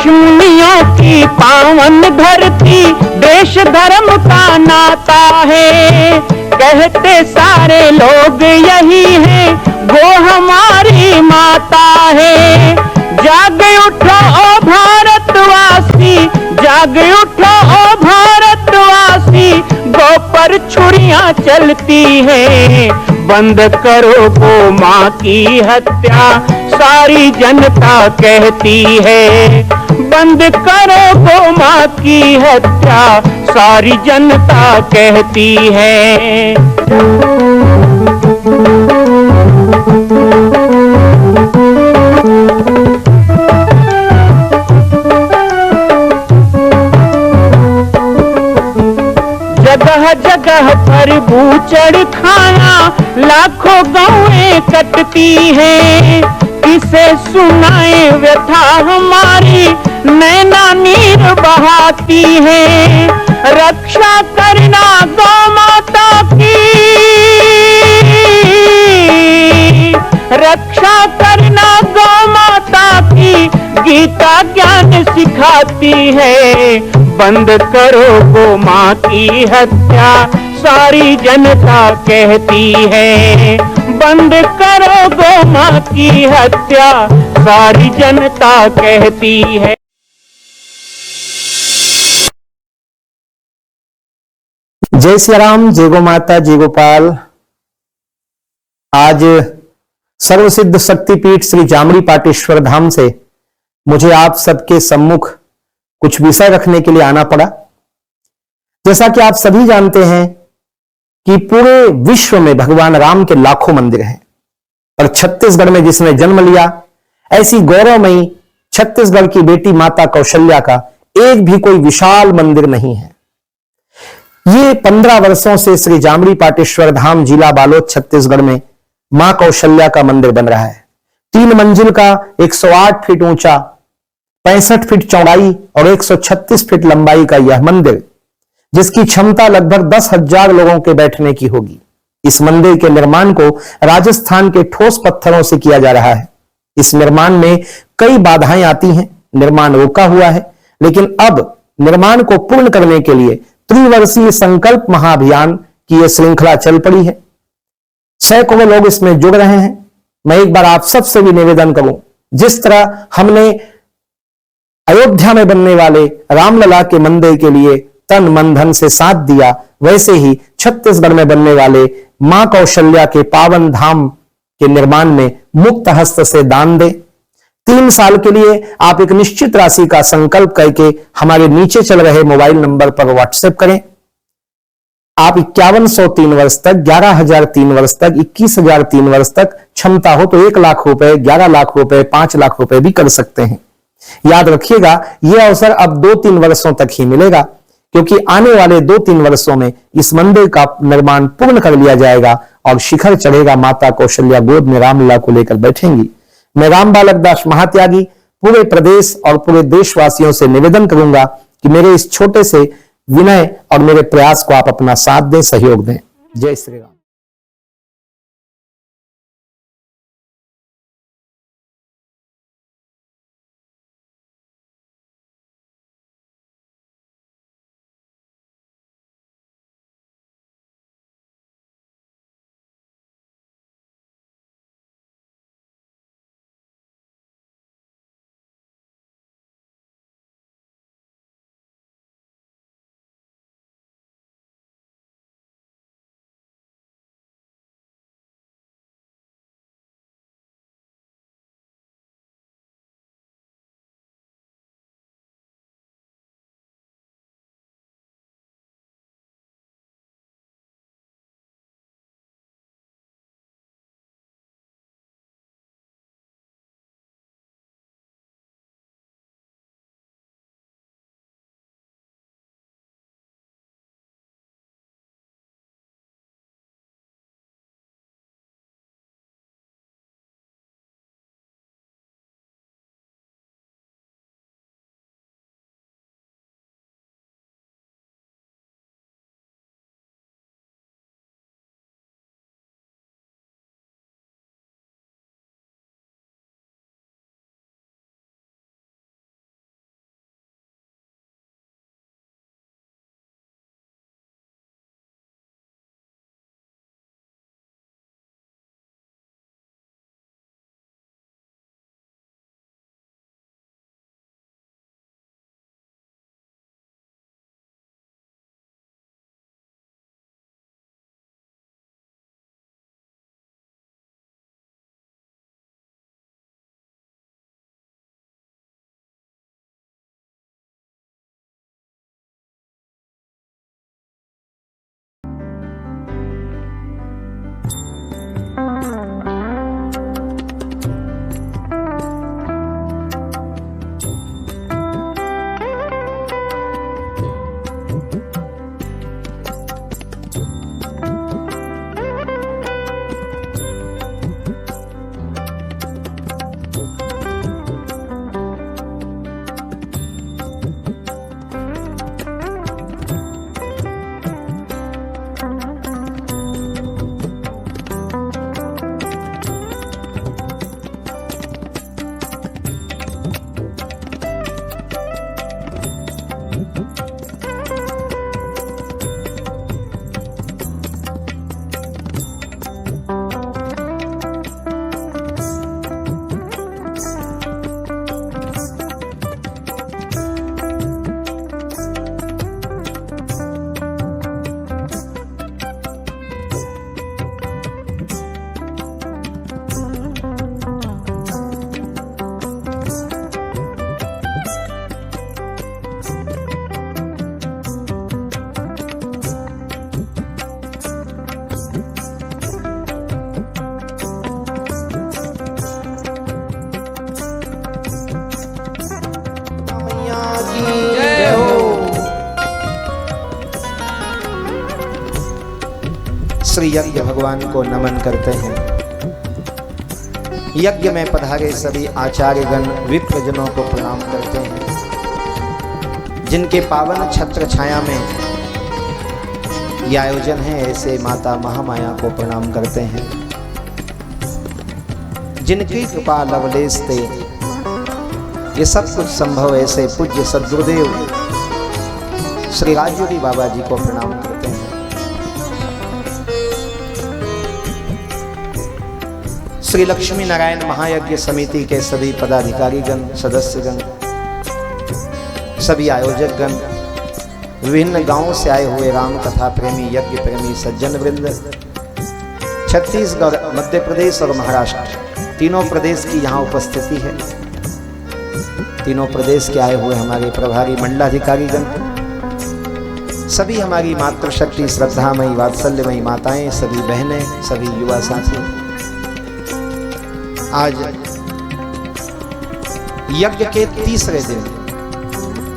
ऋषिमुनियों की पावन धरती, देश धर्म का नाता है। कहते सारे लोग यही है, वो हमारी माता है। जाग उठो ओ भारतवासी, जाग उठो ओ भारतवासी, गौ पर छुरियां चलती हैं। बंद करो गौ माँ की हत्या, सारी जनता कहती है। बंद करो गौ माँ की हत्या, सारी जनता कहती है। जगह जगह पर बूचड़ खाना, लाखों गौएं कटती हैं। किसे सुनाए व्यथा हमारी, नैना नीर बहाती है। रक्षा करना गौ माता की, रक्षा करना गौ माता की, गीता ज्ञान सिखाती है। बंद करो गौ माँ की हत्या, सारी जनता कहती है। बंद करो गौ माँ की हत्या, सारी जनता कहती है। जय श्री राम, जय गो माता, जय गोपाल। आज सर्वसिद्ध शक्तिपीठ श्री जामड़ी पाटेश्वर धाम से मुझे आप सबके सम्मुख कुछ विषय रखने के लिए आना पड़ा। जैसा कि आप सभी जानते हैं कि पूरे विश्व में भगवान राम के लाखों मंदिर हैं, और छत्तीसगढ़ में जिसने जन्म लिया, ऐसी गौरवमयी छत्तीसगढ़ की बेटी माता कौशल्या का एक भी कोई विशाल मंदिर नहीं है। ये 15 वर्षों से श्री जामड़ी पाटेश्वर धाम, जिला बालोद, छत्तीसगढ़ में मां कौशल्या का मंदिर बन रहा है। 3 मंजिल का 108 फीट ऊंचा, 65 फीट चौड़ाई और 136 फीट लंबाई का यह मंदिर, जिसकी क्षमता लगभग 10,000 लोगों के बैठने की होगी। इस मंदिर के निर्माण को राजस्थान के ठोस पत्थरों से किया जा रहा है। इस निर्माण में कई बाधाएं आती हैं, निर्माण रुका हुआ है, लेकिन अब निर्माण को पूर्ण करने के लिए त्रिवर्षीय संकल्प महाअभियान की यह श्रृंखला चल पड़ी है। सैकड़ों लोग इसमें जुड़ रहे हैं। मैं एक बार आप सबसे भी निवेदन करूं, जिस तरह हमने अयोध्या में बनने वाले रामलला के मंदिर के लिए तन मन धन से साथ दिया, वैसे ही छत्तीसगढ़ में बनने वाले मां कौशल्या के पावन धाम के निर्माण में मुक्त हस्त से दान दें। 3 साल के लिए आप एक निश्चित राशि का संकल्प करके हमारे नीचे चल रहे मोबाइल नंबर पर व्हाट्सएप करें। आप 5100 3 वर्ष तक, 11,000 3 वर्ष तक, 21,000 3 वर्ष तक, क्षमता हो तो 1 लाख रुपए, 11 लाख रुपए, 5 लाख रुपए भी कर सकते हैं। याद रखिएगा, यह अवसर अब 2-3 वर्षों तक ही मिलेगा, क्योंकि आने वाले 2-3 वर्षों में इस मंदिर का निर्माण पूर्ण कर लिया जाएगा और शिखर चढ़ेगा। माता कौशल्या गोद में रामलला को लेकर बैठेंगी। मैं राम बालक दास महात्यागी पूरे प्रदेश और पूरे देशवासियों से निवेदन करूंगा कि मेरे इस छोटे से विनय और मेरे प्रयास को आप अपना साथ दें, सहयोग दें। जय श्री राम। यज्ञ भगवान को नमन करते हैं। यज्ञ में पधारे सभी आचार्यगण विप्रजनों को प्रणाम करते हैं। जिनके पावन छत्र छाया में यह आयोजन है, ऐसे माता महामाया को प्रणाम करते हैं। जिनकी कृपा लवलेश थे ये सब कुछ संभव, ऐसे पूज्य सद्गुरुदेव श्री राजयोगी बाबा जी को प्रणाम करते हैं। श्री लक्ष्मी नारायण महायज्ञ समिति के सभी पदाधिकारीगण, सदस्यगण, सभी आयोजकगण, विभिन्न गांवों से आए हुए राम कथा प्रेमी, यज्ञ प्रेमी सज्जन वृंद, छत्तीसगढ़, मध्य प्रदेश और महाराष्ट्र तीनों प्रदेश की यहाँ उपस्थिति है। तीनों प्रदेश के आए हुए हमारे प्रभारी मंडलाधिकारीगण, सभी हमारी मातृशक्ति श्रद्धामयी वात्सल्यमयी माताएं, सभी बहनें, सभी युवा साथी, आज यज्ञ के तीसरे दिन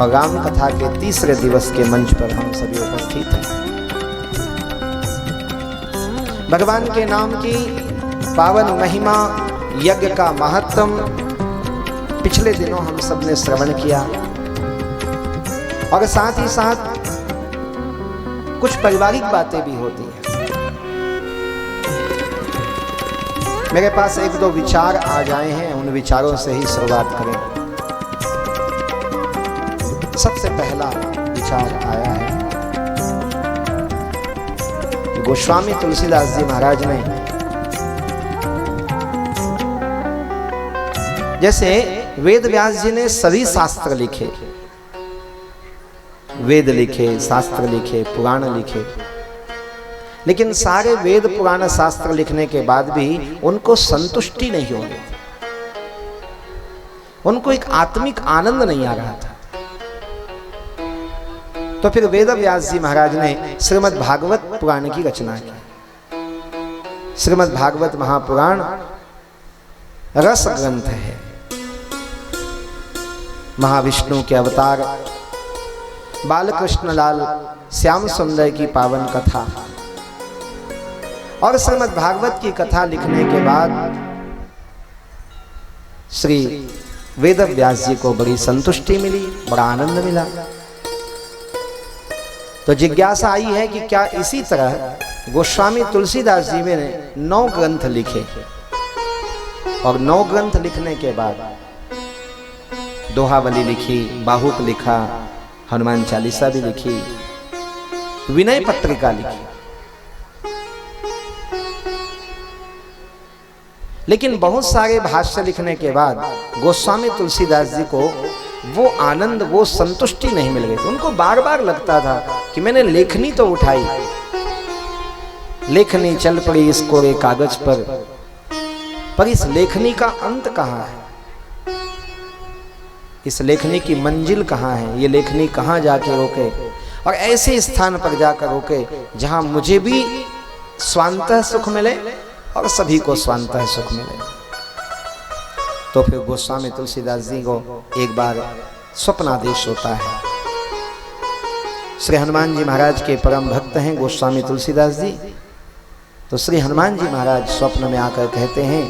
और राम कथा के तीसरे दिवस के मंच पर हम सभी उपस्थित हैं। भगवान के नाम की पावन महिमा, यज्ञ का महत्व पिछले दिनों हम सब ने श्रवण किया और साथ ही साथ कुछ पारिवारिक बातें भी होती हैं। मेरे पास एक दो विचार आ जाए हैं, उन विचारों से ही शुरुआत करें। सबसे पहला विचार आया है, गोस्वामी तुलसीदास जी महाराज ने जैसे वेद व्यास जी ने सभी शास्त्र लिखे, वेद लिखे, शास्त्र लिखे, पुराण लिखे, लेकिन सारे वेद पुराण शास्त्र लिखने के बाद भी उनको संतुष्टि नहीं हो रही, उनको एक आत्मिक आनंद नहीं आ रहा था। तो फिर वेद व्यास जी महाराज ने श्रीमद् भागवत पुराण की रचना की। श्रीमद् भागवत महापुराण रस ग्रंथ है, महाविष्णु के अवतार बालकृष्ण लाल श्याम सुंदर की पावन कथा और श्रीमद् भागवत की कथा लिखने के बाद श्री वेद व्यास जी को बड़ी संतुष्टि मिली, बड़ा आनंद मिला। तो जिज्ञासा आई है कि क्या इसी तरह गोस्वामी तुलसीदास जी ने 9 ग्रंथ लिखे और 9 ग्रंथ लिखने के बाद दोहावली लिखी, बाहुक लिखा, हनुमान चालीसा भी लिखी, विनय पत्रिका लिखी, लेकिन बहुत सारे भाष्य लिखने के बाद गोस्वामी तुलसीदास जी को वो आनंद, वो संतुष्टि नहीं मिल गई। तो उनको बार बार लगता था कि मैंने लेखनी तो उठाई, लेखनी चल पड़ी इस कोरे कागज पर इस लेखनी का अंत कहाँ है, इस लेखनी की मंजिल कहाँ है, ये लेखनी कहाँ जाके रोके और ऐसे स्थान पर जाकर रोके जहां मुझे भी स्वांतः सुख मिले और सभी को स्वांतः सुख मिले। तो फिर गोस्वामी तुलसीदास जी को एक बार स्वप्नादेश होता है। श्री हनुमान जी महाराज के परम भक्त हैं गोस्वामी तुलसीदास जी। तो श्री हनुमान जी महाराज स्वप्न में आकर कहते हैं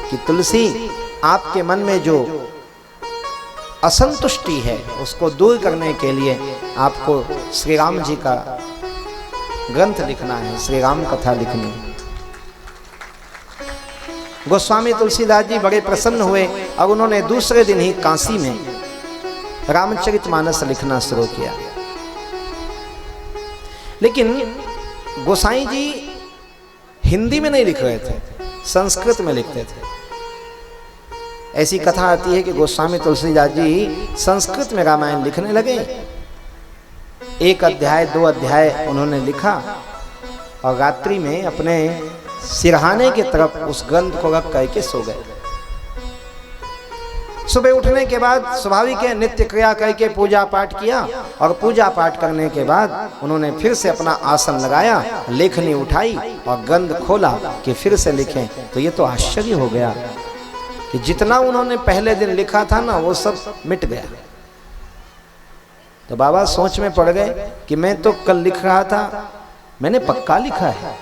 कि तुलसी, आपके मन में जो असंतुष्टि है उसको दूर करने के लिए आपको श्री राम जी का ग्रंथ लिखना है, श्री राम कथा लिखनी है। गोस्वामी तुलसीदास जी बड़े प्रसन्न हुए और उन्होंने दूसरे दिन ही काशी में रामचरितमानस लिखना शुरू किया। लेकिन गोसाई जी हिंदी में नहीं लिख रहे थे, संस्कृत में लिखते थे। ऐसी कथा आती है कि गोस्वामी तुलसीदास जी संस्कृत में रामायण लिखने लगे। 1 अध्याय 2 अध्याय उन्होंने लिखा और रात्रि में अपने सिरहाने की तरफ उस ग्रंथ को रख करके सो गए। सुबह उठने के बाद स्वाभाविक है नित्य क्रिया करके पूजा पाठ किया और पूजा पाठ करने के बाद उन्होंने फिर से अपना आसन लगाया, लेखनी उठाई और ग्रंथ खोला कि फिर से लिखें। तो ये तो आश्चर्य हो गया कि जितना उन्होंने पहले दिन लिखा था ना वो सब मिट गया। तो बाबा सोच में पड़ गए कि मैं तो कल लिख रहा था, मैंने पक्का लिखा है,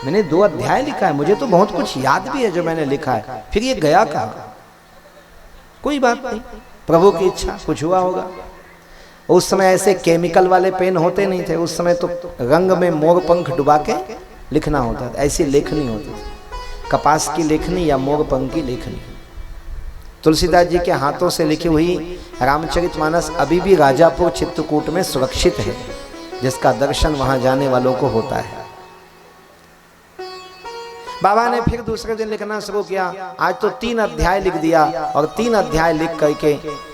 मैंने 2 अध्याय लिखा है, मुझे तो बहुत कुछ याद भी है जो मैंने लिखा है, फिर ये गया कहाँ? कोई बात नहीं, प्रभु की इच्छा, कुछ हुआ होगा। उस समय ऐसे केमिकल वाले पेन होते नहीं थे, उस समय तो रंग में मोर पंख डुबा के लिखना होता था, ऐसी लेखनी होती थी, कपास की लेखनी या मोर पंख की लेखनी। तुलसीदास जी के हाथों से लिखी हुई रामचरितमानस अभी भी राजापुर चित्रकूट में सुरक्षित है, जिसका दर्शन वहां जाने वालों को होता है। बाबा ने फिर दूसरे दिन लिखना शुरू किया। आज तो 3 अध्याय लिख दिया, और 3 अध्याय लिख करके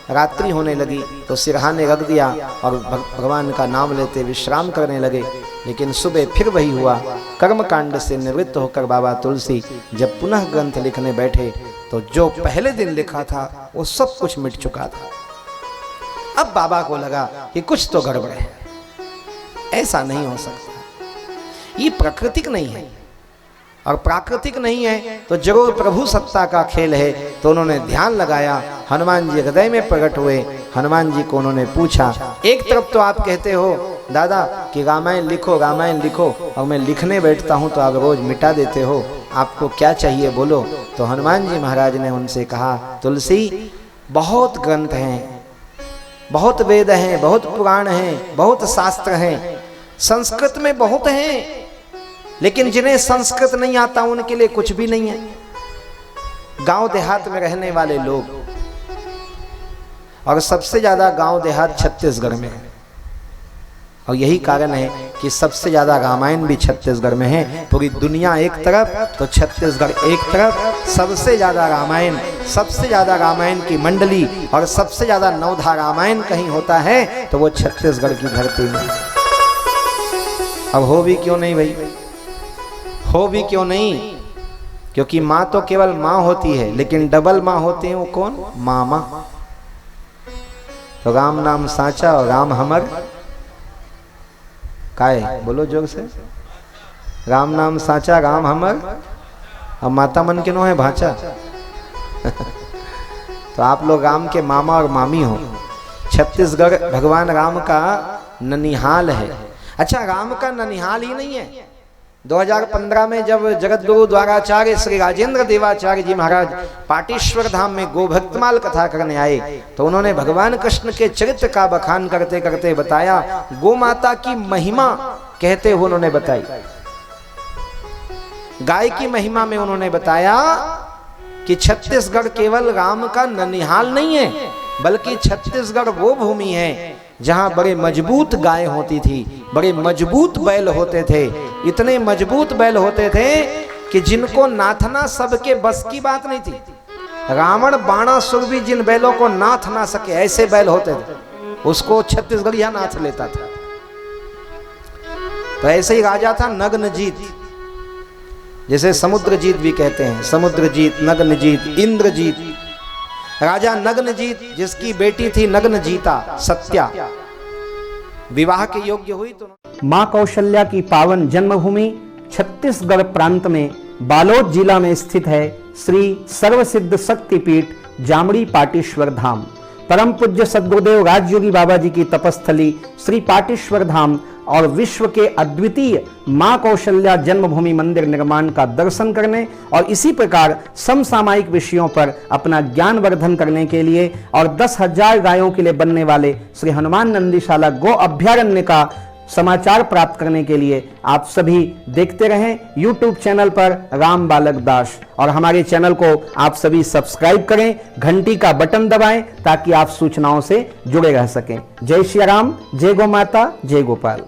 रात्रि होने लगी तो सिरहाने रख दिया और भगवान का नाम लेते विश्राम करने लगे। लेकिन सुबह फिर वही हुआ, कर्मकांड से निवृत्त होकर बाबा तुलसी जब पुनः ग्रंथ लिखने बैठे तो जो पहले दिन लिखा था वो सब कुछ मिट चुका था। अब बाबा को लगा कि कुछ तो गड़बड़ है, ऐसा नहीं हो सकता, ये प्राकृतिक नहीं है, और प्राकृतिक नहीं है तो जरूर प्रभु सत्ता का खेल है। तो उन्होंने ध्यान लगाया, हनुमान जी हृदय में प्रकट हुए। हनुमान जी को उन्होंने पूछा, एक तरफ तो आप कहते हो दादा कि रामायण लिखो रामायण लिखो, और मैं लिखने बैठता हूँ तो आप रोज मिटा देते हो, आपको क्या चाहिए बोलो। तो हनुमान जी महाराज ने उनसे कहा, तुलसी बहुत ग्रंथ हैं, बहुत वेद हैं, बहुत पुराण हैं, बहुत शास्त्र हैं, संस्कृत में बहुत हैं, लेकिन जिन्हें संस्कृत नहीं आता उनके लिए कुछ भी नहीं है। गांव देहात में रहने वाले लोग, और सबसे ज्यादा गांव देहात छत्तीसगढ़ में है, और यही कारण है कि सबसे ज्यादा रामायण भी छत्तीसगढ़ में है। पूरी दुनिया एक तरफ तो छत्तीसगढ़ एक तरफ, सबसे ज्यादा रामायण की मंडली और सबसे ज्यादा नवधा रामायण कहीं होता है तो वो छत्तीसगढ़ की धरती में। अब हो भी क्यों नहीं भाई, हो भी क्यों नहीं, क्योंकि माँ तो केवल माँ होती है, लेकिन डबल माँ होते हैं वो कौन? मामा। तो राम नाम साचा और राम हमर काय, बोलो जोर से, राम नाम साचा राम हमर, और माता मन के नो है भाचा। तो आप लोग राम के मामा और मामी हो। छत्तीसगढ़ भगवान राम का ननिहाल है। अच्छा, राम का ननिहाल ही नहीं है। 2015 में जब जगत गुरु द्वाराचार्य श्री राजेंद्र देवाचार्य जी महाराज पाटेश्वर धाम में गोभक्तमाल कथा करने आए तो उन्होंने भगवान कृष्ण के चरित्र का बखान करते करते बताया, गो माता की महिमा कहते हुए उन्होंने बताई, गाय की महिमा में उन्होंने बताया कि छत्तीसगढ़ केवल राम का ननिहाल नहीं है, बल्कि छत्तीसगढ़ वो भूमि है जहां बड़े मजबूत गाय होती थी, बड़े मजबूत बैल होते थे, इतने मजबूत बैल होते थे कि जिनको नाथना सबके बस की बात नहीं थी। रावण बाणासुर भी जिन बैलों को नाथ ना सके ऐसे बैल होते थे, उसको छत्तीसगढ़िया नाथ लेता था। तो ऐसे ही राजा था नग्नजीत, जैसे समुद्रजीत भी कहते हैं, समुद्रजीत, नग्नजीत, इंद्रजीत। राजा नग्नजीत जिसकी बेटी थी नग्नजीता सत्या, विवाह के योग्य हुई तो मां कौशल्या की पावन जन्मभूमि छत्तीसगढ़ प्रांत में बालोद जिला में स्थित है श्री सर्वसिद्ध शक्तिपीठ जामड़ी पाटेश्वर धाम। परम पूज्य सद्गुरुदेव राजयोगी बाबा जी की तपस्थली श्री पाटेश्वर धाम और विश्व के अद्वितीय मां कौशल्या जन्मभूमि मंदिर निर्माण का दर्शन करने और इसी प्रकार समसामयिक विषयों पर अपना ज्ञान वर्धन करने के लिए और 10,000 गायों के लिए बनने वाले श्री हनुमान नंदीशाला गो अभ्यारण्य का समाचार प्राप्त करने के लिए आप सभी देखते रहें YouTube चैनल पर राम बालक दास, और हमारे चैनल को आप सभी सब्सक्राइब करें, घंटी का बटन दबाएं ताकि आप सूचनाओं से जुड़े रह सकें। जय श्री राम, जय गो माता, जय गोपाल।